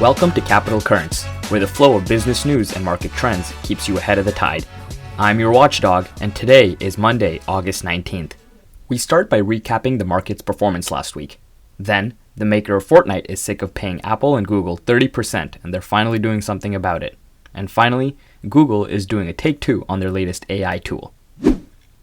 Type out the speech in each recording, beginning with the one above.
Welcome to Capital Currents, where the flow of business news and market trends keeps you ahead of the tide. I'm your watchdog, and today is Monday, August 19th. We start by recapping the market's performance last week. Then, the maker of Fortnite is sick of paying Apple and Google 30%, and they're finally doing something about it. And finally, Google is doing a take-two on their latest AI tool.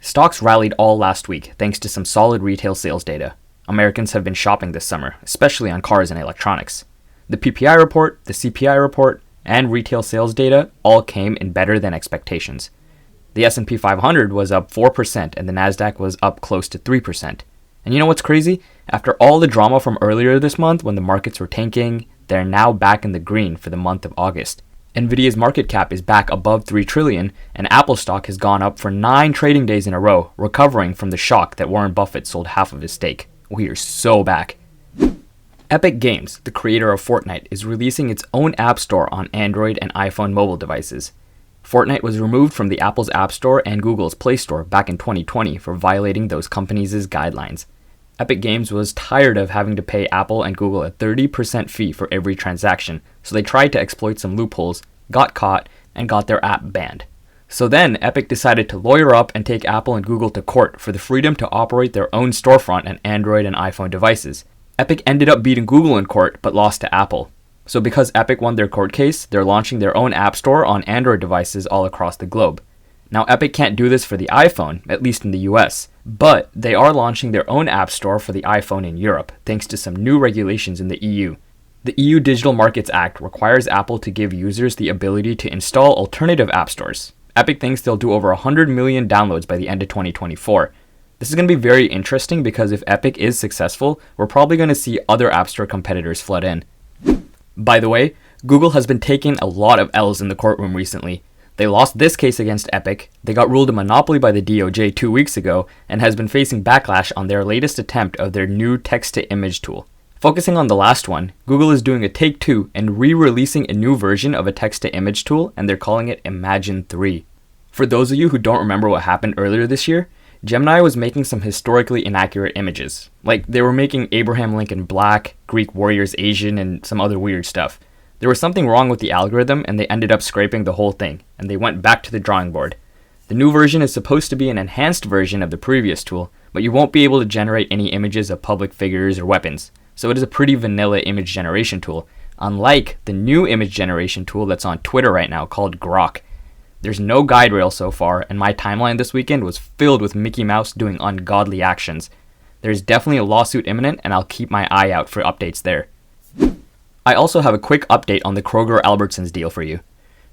Stocks rallied all last week thanks to some solid retail sales data. Americans have been shopping this summer, especially on cars and electronics. The PPI report, the CPI report, and retail sales data all came in better than expectations. The S&P 500 was up 4% and the Nasdaq was up close to 3%. And you know what's crazy? After all the drama from earlier this month when the markets were tanking, they're now back in the green for the month of August. Nvidia's market cap is back above $3 trillion, and Apple stock has gone up for 9 trading days in a row, recovering from the shock that Warren Buffett sold half of his stake. We are so back. Epic Games, the creator of Fortnite, is releasing its own app store on Android and iPhone mobile devices. Fortnite was removed from the Apple's App Store and Google's Play Store back in 2020 for violating those companies' guidelines. Epic Games was tired of having to pay Apple and Google a 30% fee for every transaction, so they tried to exploit some loopholes, got caught, and got their app banned. So then, Epic decided to lawyer up and take Apple and Google to court for the freedom to operate their own storefront on Android and iPhone devices. Epic ended up beating Google in court, but lost to Apple. So because Epic won their court case, they're launching their own app store on Android devices all across the globe. Now, Epic can't do this for the iPhone, at least in the US, but they are launching their own app store for the iPhone in Europe, thanks to some new regulations in the EU. The EU Digital Markets Act requires Apple to give users the ability to install alternative app stores. Epic thinks they'll do over 100 million downloads by the end of 2024. This is going to be very interesting because if Epic is successful, we're probably going to see other App Store competitors flood in. By the way, Google has been taking a lot of L's in the courtroom recently. They lost this case against Epic, they got ruled a monopoly by the DOJ 2 weeks ago, and has been facing backlash on their latest attempt of their new text-to-image tool. Focusing on the last one, Google is doing a take-two and re-releasing a new version of a text-to-image tool, and they're calling it Imagen 3. For those of you who don't remember what happened earlier this year, Gemini was making some historically inaccurate images. Like, they were making Abraham Lincoln black, Greek warriors Asian, and some other weird stuff. There was something wrong with the algorithm, and they ended up scraping the whole thing, and they went back to the drawing board. The new version is supposed to be an enhanced version of the previous tool, but you won't be able to generate any images of public figures or weapons, so it is a pretty vanilla image generation tool, unlike the new image generation tool that's on Twitter right now called Grok. There's no guide rail so far, and my timeline this weekend was filled with Mickey Mouse doing ungodly actions. There's definitely a lawsuit imminent, and I'll keep my eye out for updates there. I also have a quick update on the Kroger Albertsons deal for you.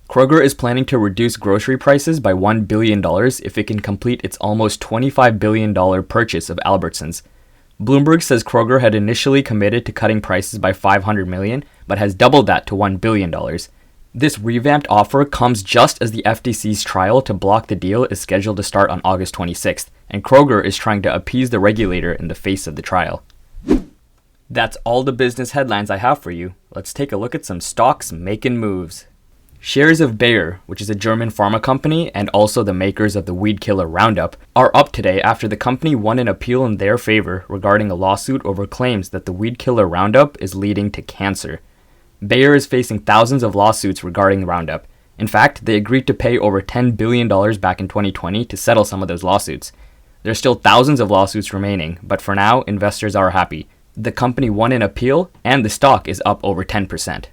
Kroger is planning to reduce grocery prices by $1 billion if it can complete its almost $25 billion purchase of Albertsons. Bloomberg says Kroger had initially committed to cutting prices by $500 million, but has doubled that to $1 billion. This revamped offer comes just as the FTC's trial to block the deal is scheduled to start on August 26th, and Kroger is trying to appease the regulator in the face of the trial. That's all the business headlines I have for you. Let's take a look at some stocks making moves. Shares of Bayer, which is a German pharma company and also the makers of the weed killer Roundup, are up today after the company won an appeal in their favor regarding a lawsuit over claims that the weed killer Roundup is leading to cancer. Bayer is facing thousands of lawsuits regarding Roundup. In fact, they agreed to pay over $10 billion back in 2020 to settle some of those lawsuits. There's still thousands of lawsuits remaining, but for now, investors are happy. The company won an appeal, and the stock is up over 10%.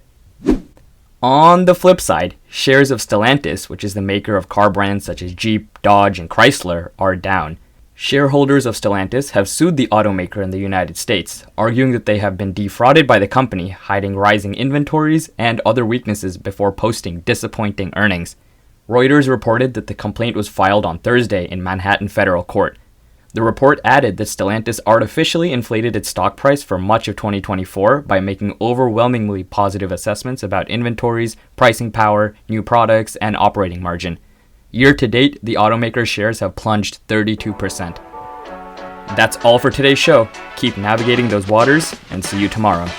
On the flip side, shares of Stellantis, which is the maker of car brands such as Jeep, Dodge, and Chrysler, are down. Shareholders of Stellantis have sued the automaker in the United States, arguing that they have been defrauded by the company, hiding rising inventories and other weaknesses before posting disappointing earnings. Reuters reported that the complaint was filed on Thursday in Manhattan Federal Court. The report added that Stellantis artificially inflated its stock price for much of 2024 by making overwhelmingly positive assessments about inventories, pricing power, new products, and operating margin. Year to date, the automaker's shares have plunged 32%. That's all for today's show. Keep navigating those waters, and see you tomorrow.